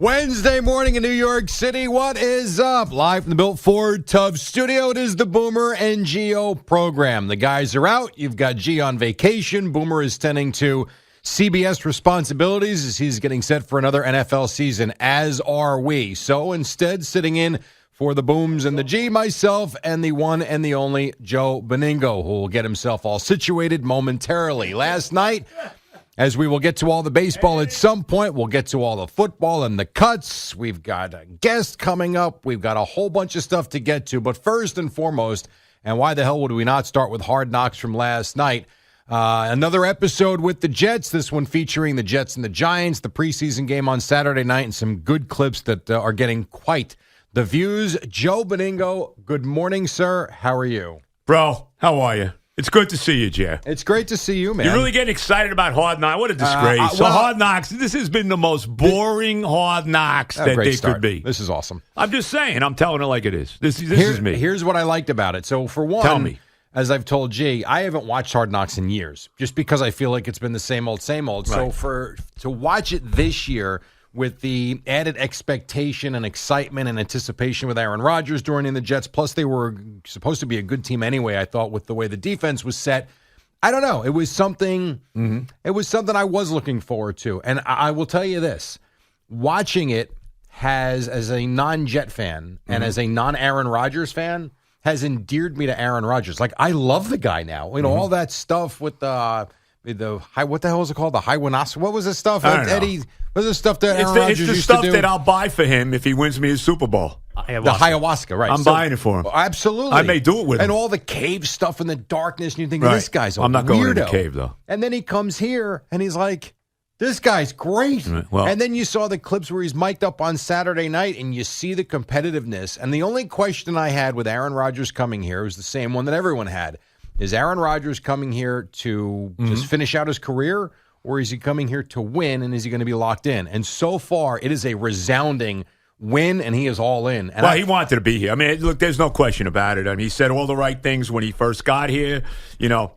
Wednesday morning in New York City. What is up? Live from the Built Ford Tub Studio, it is the Boomer and Geo program. The guys are out. You've got G on vacation. Boomer is tending to CBS responsibilities as he's getting set for another NFL season, as are we. So instead, sitting in for the Booms and the G, myself and the one and the only Joe Beningo, who will get himself all situated momentarily. Last night, as we will get to all the baseball at some point, we'll get to all the football and the cuts. We've got a guest coming up. We've got a whole bunch of stuff to get to. But first and foremost, and why the hell would we not start with Hard Knocks from last night? Another episode with the Jets, this one featuring the Jets and the Giants, the preseason game on Saturday night, and some good clips that are getting quite the views. Joe Beningo, good morning, sir. How are you? Bro, how are you? It's good to see you, Jay. It's great to see you, man. You're really getting excited about Hard Knocks. What a disgrace. So Hard Knocks, this has been the most boring Hard Knocks that they could be. This is awesome. I'm just saying. I'm telling it like it is. This is me. Here's what I liked about it. So for one, tell me. As I've told G, I haven't watched Hard Knocks in years, just because I feel like it's been the same old, same old. Right. So to watch it this year with the added expectation and excitement and anticipation with Aaron Rodgers joining the Jets, plus they were supposed to be a good team anyway, I thought, with the way the defense was set. I don't know. It was something. It was something I was looking forward to, and I will tell you this: watching it as a non-Jet fan and as a non-Aaron Rodgers fan, has endeared me to Aaron Rodgers. Like, I love the guy now. You know, all that stuff with the what the hell was it called? The Hiwanas. What was the stuff? Eddie. What was the stuff that Aaron Rodgers used to do? It's the stuff that I'll buy for him if he wins me his Super Bowl. The ayahuasca, right? I'm buying it for him. Absolutely. I may do it with him. And all the cave stuff in the darkness, and you think, this guy's a weirdo. I'm not going to the cave, though. And then he comes here, and he's like, this guy's great. Right, well, and then you saw the clips where he's mic'd up on Saturday night, and you see the competitiveness. And the only question I had with Aaron Rodgers coming here was the same one that everyone had. Is Aaron Rodgers coming here to just finish out his career, or is he coming here to win, and is he going to be locked in? And so far, it is a resounding win, and he is all in. And he wanted to be here. I mean, look, there's no question about it. I mean, he said all the right things when he first got here, you know,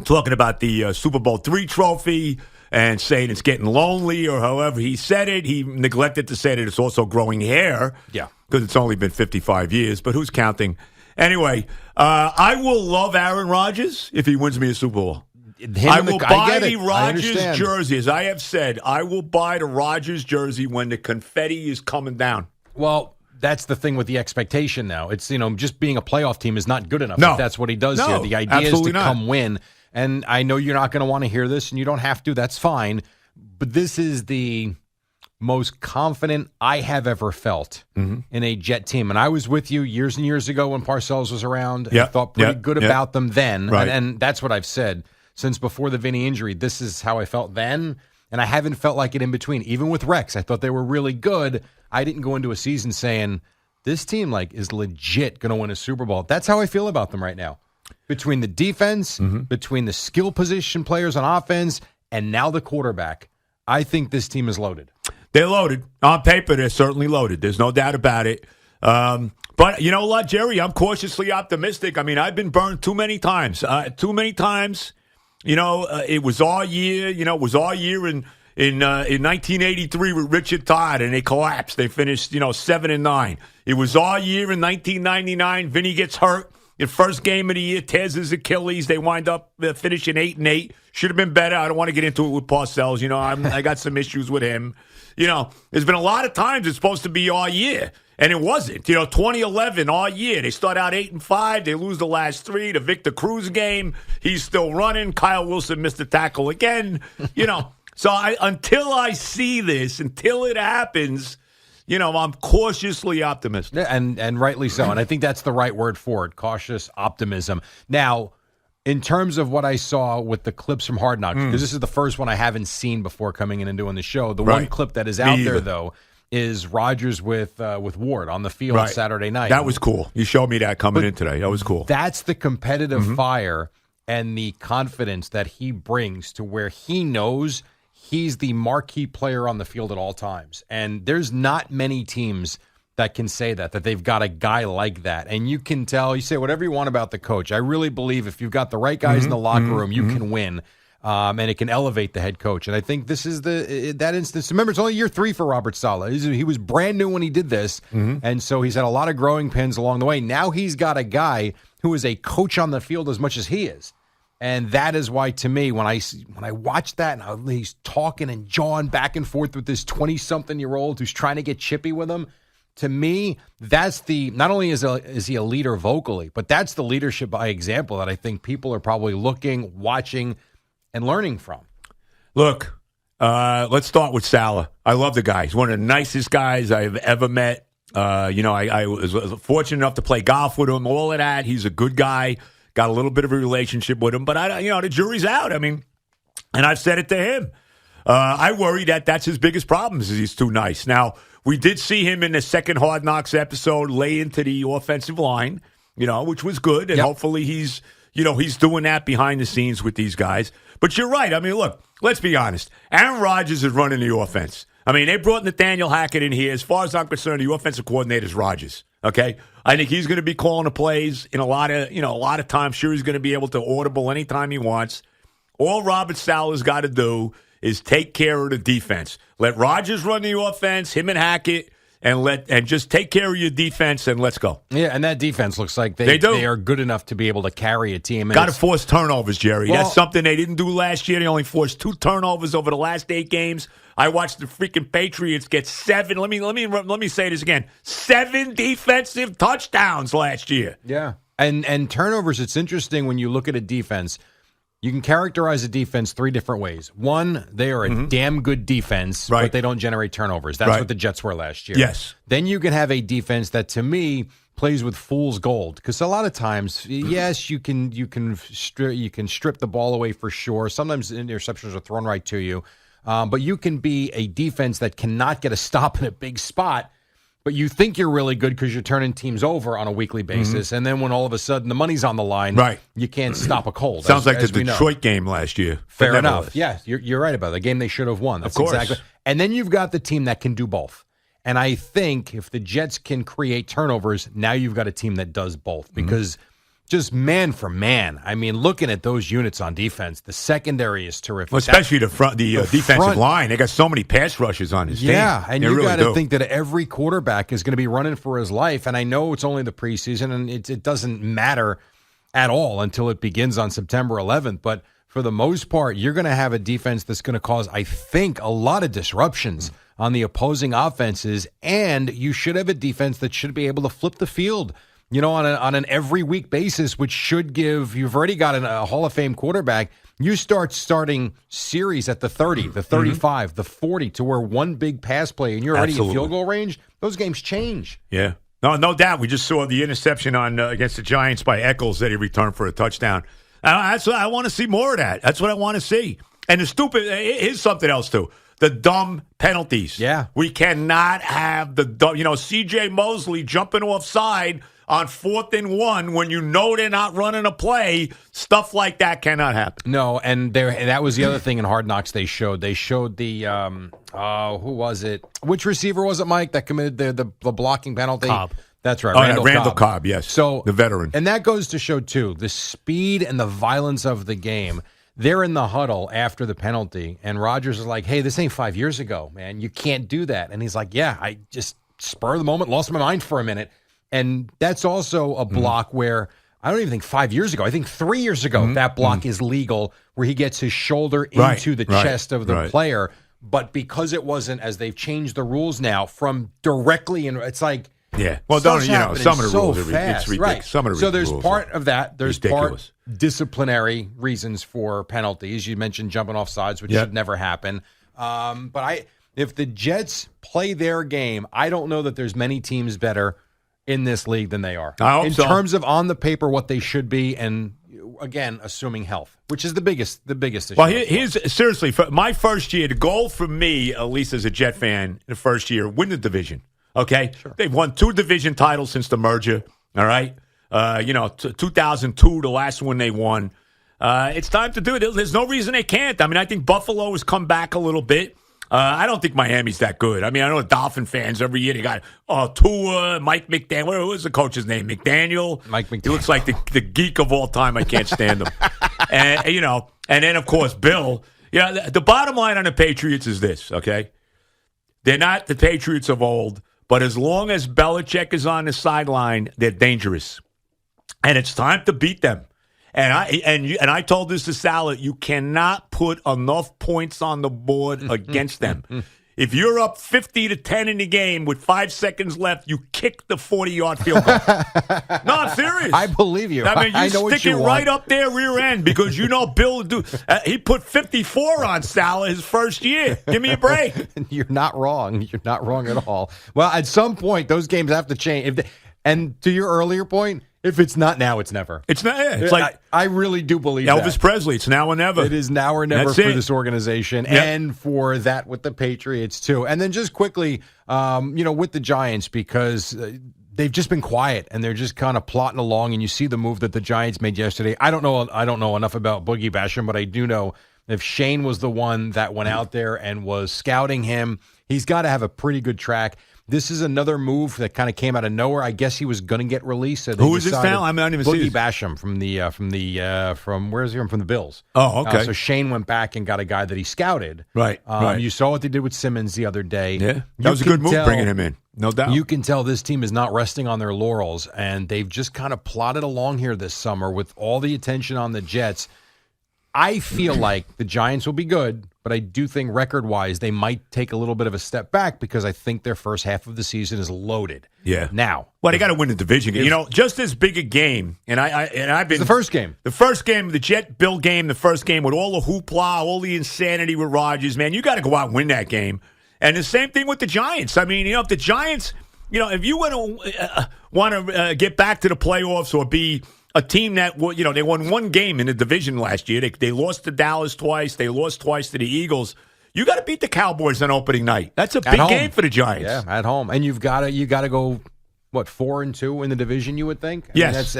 talking about the Super Bowl III trophy and saying it's getting lonely, or however he said it. He neglected to say that it's also growing hair. Yeah. Because it's only been 55 years, but who's counting? Anyway, I will love Aaron Rodgers if he wins me a Super Bowl. I will buy the Rodgers jersey. As I have said, I will buy the Rodgers jersey when the confetti is coming down. Well, that's the thing with the expectation now. It's, just being a playoff team is not good enough. No. If that's what he does here. The idea is to come win. And I know you're not going to want to hear this, and you don't have to. That's fine. But this is the most confident I have ever felt in a Jet team. And I was with you years and years ago when Parcells was around. I thought pretty good about them then. Right. And that's what I've said since before the Vinny injury. This is how I felt then, and I haven't felt like it in between. Even with Rex, I thought they were really good. I didn't go into a season saying, this team is legit going to win a Super Bowl. That's how I feel about them right now. Between the defense, between the skill position players on offense, and now the quarterback, I think this team is loaded. They're loaded. On paper, they're certainly loaded. There's no doubt about it. But you know what, Jerry? I'm cautiously optimistic. I mean, I've been burned too many times. It was our year. It was our year in 1983 with Richard Todd, and they collapsed. They finished, 7-9. It was our year in 1999. Vinny gets hurt. In first game of the year, tears his Achilles. They wind up finishing 8-8. Should have been better. I don't want to get into it with Parcells. I got some issues with him. There's been a lot of times it's supposed to be our year, and it wasn't. 2011, our year. They start out 8-5. They lose the last 3. The Victor Cruz game, he's still running. Kyle Wilson missed the tackle again. So until I see this, until it happens, I'm cautiously optimistic. And rightly so. And I think that's the right word for it, cautious optimism. Now, in terms of what I saw with the clips from Hard Knocks, because this is the first one I haven't seen before coming in and doing the show. The one clip that is out there, though, is Rodgers with Ward on the field Saturday night. That was cool. You showed me that coming in today. That was cool. That's the competitive fire and the confidence that he brings to where he knows he's the marquee player on the field at all times. And there's not many teams that can say that they've got a guy like that. And you can tell, you say whatever you want about the coach. I really believe if you've got the right guys in the locker room, you can win. and it can elevate the head coach. And I think this is that instance. Remember, it's only year 3 for Robert Saleh. He was brand new when he did this, and so he's had a lot of growing pains along the way. Now he's got a guy who is a coach on the field as much as he is. And that is why, to me, when I watch that, and he's talking and jawing back and forth with this 20-something-year-old who's trying to get chippy with him, to me, that's not only is he a leader vocally, but that's the leadership by example that I think people are probably looking, watching, and learning from. Look, let's start with Saleh. I love the guy. He's one of the nicest guys I've ever met. I was fortunate enough to play golf with him, all of that. He's a good guy. Got a little bit of a relationship with him, but the jury's out. I mean, and I've said it to him. I worry that's his biggest problem is he's too nice. Now, we did see him in the second Hard Knocks episode lay into the offensive line, which was good, and hopefully he's doing that behind the scenes with these guys. But you're right. I mean, look, let's be honest. Aaron Rodgers is running the offense. I mean, they brought Nathaniel Hackett in here. As far as I'm concerned, the offensive coordinator is Rodgers. Okay, I think he's going to be calling the plays in a lot of times. Sure, he's going to be able to audible anytime he wants. All Robert Saleh's got to do is take care of the defense. Let Rodgers run the offense, him and Hackett, and just take care of your defense and let's go. Yeah, and that defense looks like they are good enough to be able to carry a team. Got to force turnovers, Jerry. That's something they didn't do last year. They only forced 2 turnovers over the last 8 games. I watched the freaking Patriots get 7. Let me say this again: 7 defensive touchdowns last year. Yeah, and turnovers. It's interesting when you look at a defense. You can characterize a defense 3 different ways. One, they are a damn good defense, but they don't generate turnovers. That's what the Jets were last year. Yes. Then you can have a defense that, to me, plays with fool's gold. Because a lot of times, yes, you can strip the ball away for sure. Sometimes interceptions are thrown right to you. But you can be a defense that cannot get a stop in a big spot, but you think you're really good because you're turning teams over on a weekly basis. And then when all of a sudden the money's on the line, you can't stop a cold. Sounds like the Detroit game last year. Fair enough. Yeah, you're right about it. The game they should have won. That's of course. Exactly. And then you've got the team that can do both. And I think if the Jets can create turnovers, now you've got a team that does both. Because just man for man, I mean, looking at those units on defense, the secondary is terrific. Well, especially the defensive line. They got so many pass rushes on his team. Yeah, and you got to think that every quarterback is going to be running for his life. And I know it's only the preseason, and it doesn't matter at all until it begins on September 11th. But for the most part, you're going to have a defense that's going to cause, I think, a lot of disruptions on the opposing offenses. And you should have a defense that should be able to flip the field, on an every week basis, which should give, you've already got a Hall of Fame quarterback. You start starting series at the 30, the 35, the 40, to where one big pass play and you're already in field goal range. Those games change. Yeah. No doubt. We just saw the interception on against the Giants by Eccles that he returned for a touchdown. That's what I want to see more of that. That's what I want to see. And the stupid, here's something else too. The dumb penalties. Yeah. We cannot have the dumb, C.J. Mosley jumping offside on 4th and 1 when they're not running a play. Stuff like that cannot happen. No, and that was the other thing in Hard Knocks they showed. They showed the, who was it? Which receiver was it, Mike, that committed the blocking penalty? Cobb. That's right. Randall Cobb, yes. So, the veteran. And that goes to show, too, the speed and the violence of the game. They're in the huddle after the penalty, and Rodgers is like, hey, this ain't 5 years ago, man. You can't do that. And he's like, yeah, I just spur of the moment, lost my mind for a minute. And that's also a block where I don't even think 5 years ago. I think 3 years ago that block is legal, where he gets his shoulder into the chest of the player. But because it wasn't, as they've changed the rules now, from directly in, it's like, yeah. Well, some of the rules are it's ridiculous. Right. Some of the so there's rules part of that. There's ridiculous. Part disciplinary reasons for penalties. You mentioned jumping off sides, which should never happen. But if the Jets play their game, I don't know that there's many teams better in this league than they are. In terms of on the paper what they should be, and again, assuming health, which is the biggest issue. Well, here's seriously, for my first year, the goal for me, at least as a Jet fan, the first year, win the division. Okay? Sure. They've won 2 division titles since the merger. All right? 2002, the last one they won. It's time to do it. There's no reason they can't. I mean, I think Buffalo has come back a little bit. I don't think Miami's that good. I mean, I know Dolphin fans every year they got Tua, Mike McDaniel. What was the coach's name? McDaniel. Mike McDaniel. He looks like the geek of all time. I can't stand him. And then of course Bill. Yeah, the bottom line on the Patriots is this. Okay, they're not the Patriots of old, but as long as Belichick is on the sideline, they're dangerous, and it's time to beat them. And I told this to Salah, you cannot put enough points on the board against them. If you're up 50-10 in the game with 5 seconds left, you kick the 40-yard field goal. No, I'm serious. I believe you. I mean, you know stick it right up there rear end because Bill he put 54 on Salah his first year. Give me a break. You're not wrong. You're not wrong at all. Well, at some point, those games have to change. And to your earlier point, if it's not now, it's never. It's not. It's like I really do believe Elvis that. Presley. It's now or never. It is now or never That's for it. this organization, and for that with the Patriots too. And then just quickly, with the Giants, because they've just been quiet and they're just kind of plotting along. And you see the move that the Giants made yesterday. I don't know enough about Boogie Basham, but I do know if Shane was the one that went out there and was scouting him, he's got to have a pretty good track. This is another move that kind of came out of nowhere. I guess he was going to get released. So who is this now? I don't even see Boogie Basham from where's he from the Bills. Oh, okay. So Shane went back and got a guy that he scouted. Right. You saw what they did with Simmons the other day. Yeah, that was a good move bringing him in. No doubt. You can tell this team is not resting on their laurels, and they've just kind of plodded along here this summer with all the attention on the Jets. I feel like the Giants will be good, but I do think record-wise they might take a little bit of a step back because I think their first half of the season is loaded. Yeah. Now, well, they got to win the division game. Just as big a game, and I've been the first game, the Jet-Bill game, the first game with all the hoopla, all the insanity with Rodgers. Man, you got to go out and win that game. And the same thing with the Giants. I mean, if the Giants, if you want to get back to the playoffs or be a team that, they won one game in the division last year. They lost to Dallas twice. They lost twice to the Eagles. You got to beat the Cowboys on opening night. That's a big game for the Giants. Yeah, at home. And you got to go, 4-2 in the division, you would think? Yes.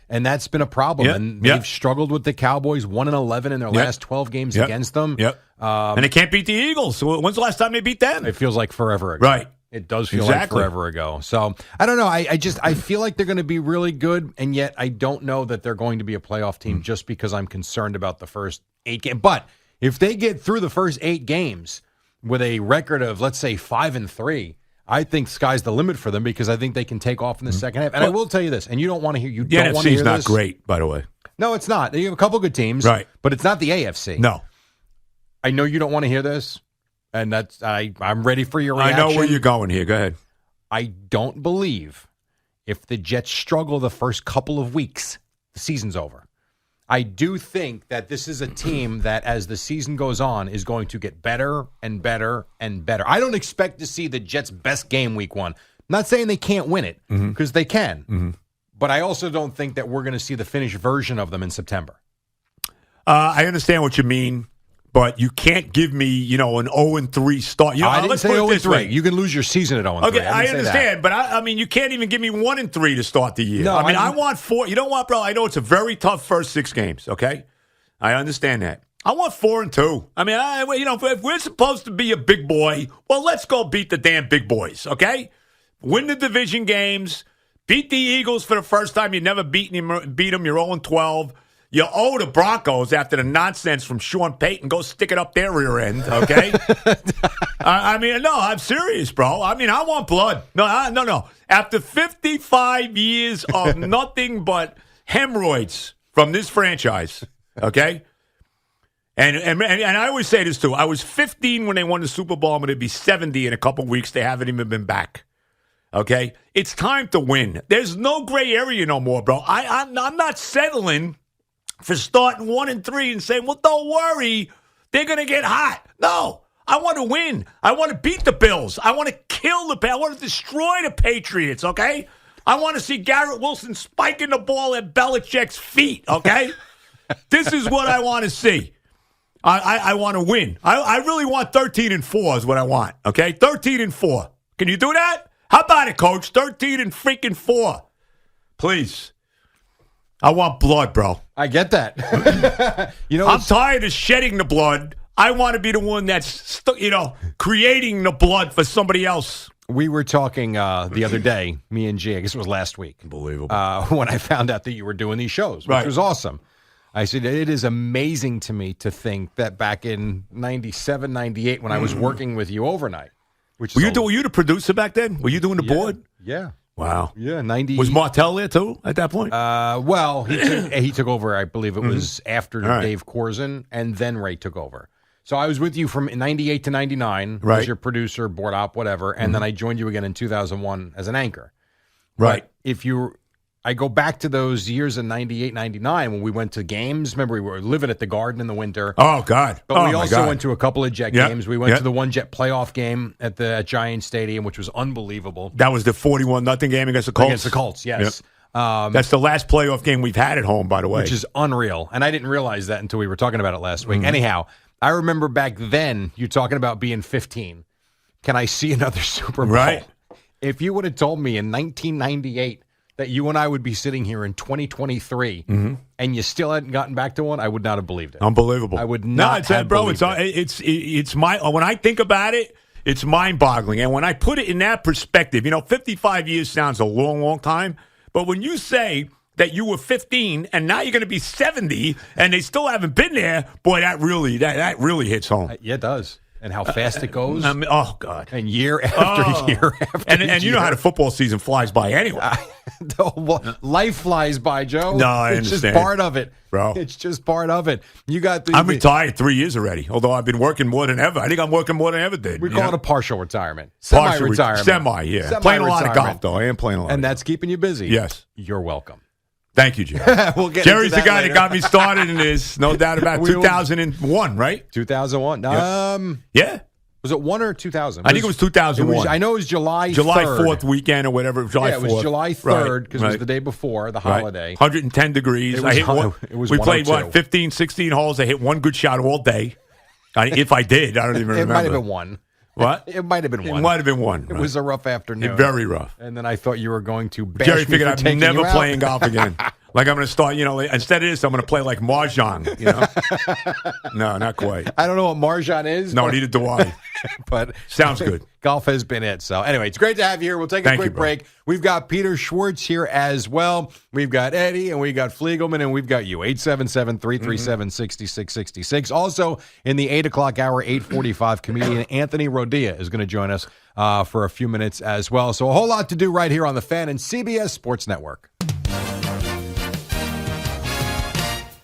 And that's been a problem. Yep. And they've struggled with the Cowboys, 1-11 in their last 12 games against them. Yep. And they can't beat the Eagles. So when's the last time they beat them? It feels like forever ago. Right. It does feel like forever ago. So, I don't know. I feel like they're going to be really good, and yet I don't know that they're going to be a playoff team just because I'm concerned about the first 8 games. But if they get through the first 8 games with a record of, let's say, 5-3, I think sky's the limit for them because I think they can take off in the second half. And I will tell you this, and you don't want to hear the NFC is not great, by the way. No, it's not. You have a couple good teams, right? But it's not the AFC. No. I know you don't want to hear this. And that's I'm ready for your reaction. I know where you're going here. Go ahead. I don't believe if the Jets struggle the first couple of weeks, the season's over. I do think that this is a team that, as the season goes on, is going to get better and better and better. I don't expect to see the Jets' best game week 1. I'm not saying they can't win it, because they can. Mm-hmm. But I also don't think that we're going to see the finished version of them in September. I understand what you mean. But you can't give me, an 0-3 start. I didn't say 0-3. You can lose your season at 0-3. Okay, I understand. But, I mean, you can't even give me 1-3 to start the year. No, I want 4. You know what, bro? I know it's a very tough first 6 games, okay? I understand that. I want 4-2. I mean, if we're supposed to be a big boy, well, let's go beat the damn big boys, okay? Win the division games. Beat the Eagles for the first time. You never beat them. You're 0-12. You owe the Broncos after the nonsense from Sean Payton. Go stick it up their rear end, okay? I'm serious, bro. I mean, I want blood. No. After 55 years of nothing but hemorrhoids from this franchise, okay? And I always say this, too. I was 15 when they won the Super Bowl. I'm going to be 70 in a couple weeks. They haven't even been back, okay? It's time to win. There's no gray area no more, bro. I'm not settling for starting 1-3 and saying, well, don't worry, they're going to get hot. No, I want to win. I want to beat the Bills. I want to kill the I want to destroy the Patriots, okay? I want to see Garrett Wilson spiking the ball at Belichick's feet, okay? This is what I want to see. I want to win. I really want 13-4 is what I want, okay? 13-4. Can you do that? How about it, Coach? 13-4. Please. I want blood, bro. I get that. I'm tired of shedding the blood. I want to be the one that's, creating the blood for somebody else. We were talking the other day, me and G, I guess it was last week. Unbelievable. When I found out that you were doing these shows, which was awesome. I said, it is amazing to me to think that back in 97, 98, when I was working with you overnight. Were you the producer back then? Were you doing the board? Yeah. Wow. Yeah, 90. Was Martell there, too, at that point? Well, he took over, I believe it was after Dave Corzin, and then Ray took over. So I was with you from 98 to 99 as your producer, board op, whatever, and then I joined you again in 2001 as an anchor. Right. But I go back to those years in 98, 99 when we went to games. Remember, we were living at the Garden in the winter. Oh, God. But we also went to a couple of Jet games. We went Yep. to the one Jet playoff game at Giant Stadium, which was unbelievable. That was the 41-0 game against the Colts? Against the Colts, yes. Yep. That's the last playoff game we've had at home, by the way. Which is unreal. And I didn't realize that until we were talking about it last week. Anyhow, I remember back then you talking about being 15. Can I see another Super Bowl? Right. If you would have told me in 1998 that you and I would be sitting here in 2023 and you still hadn't gotten back to one, I would not have believed it. Unbelievable. I would not have believed it. It's when I think about it, it's mind-boggling. And when I put it in that perspective, 55 years sounds a long, long time. But when you say that you were 15 and now you're going to be 70 and they still haven't been there, boy, that really hits home. Yeah, it does. And how fast it goes. Oh, God. And year after year after year. And you know how the football season flies by anyway. Life flies by, Joe. No, I It's understand. just part of it. Bro. It's just part of it. I'm retired 3 years already, although I've been working more than ever. I think I'm working more than I ever did. We call it a partial retirement. Partial Semi-retirement. Semi, playing a lot of golf, though. I am playing a lot. And that's keeping you busy. Yes. You're welcome. Thank you, Jerry. We'll get Jerry's into the guy later. that got me started in this, no doubt about it. 2001, right? 2001. Yeah. Was it 1 or 2000? I think it was 2001. I know it was July 4th weekend or whatever. July 4th. Yeah, it was July 3rd because it was the day before the holiday. 110 degrees. We played, 15, 16 holes. I hit one good shot all day. If I did, I don't even remember. It might have been one. What? It might have been one. It might have been one. It was a rough afternoon. Very rough. And then I thought you were going to bash Jerry me figured for I'm taking never you out. playing golf again. Like I'm going to start, instead of this, I'm going to play like Mahjong, No, not quite. I don't know what Marjan is. No, neither do I. But sounds good. Golf has been it. So anyway, it's great to have you here. We'll take a quick break. We've got Peter Schwartz here as well. We've got Eddie and we got Fliegelman and we've got you. 877-337-6666. Also in the 8 o'clock hour, 8:45, comedian Anthony Rodia is going to join us for a few minutes as well. So a whole lot to do right here on the Fan and CBS Sports Network.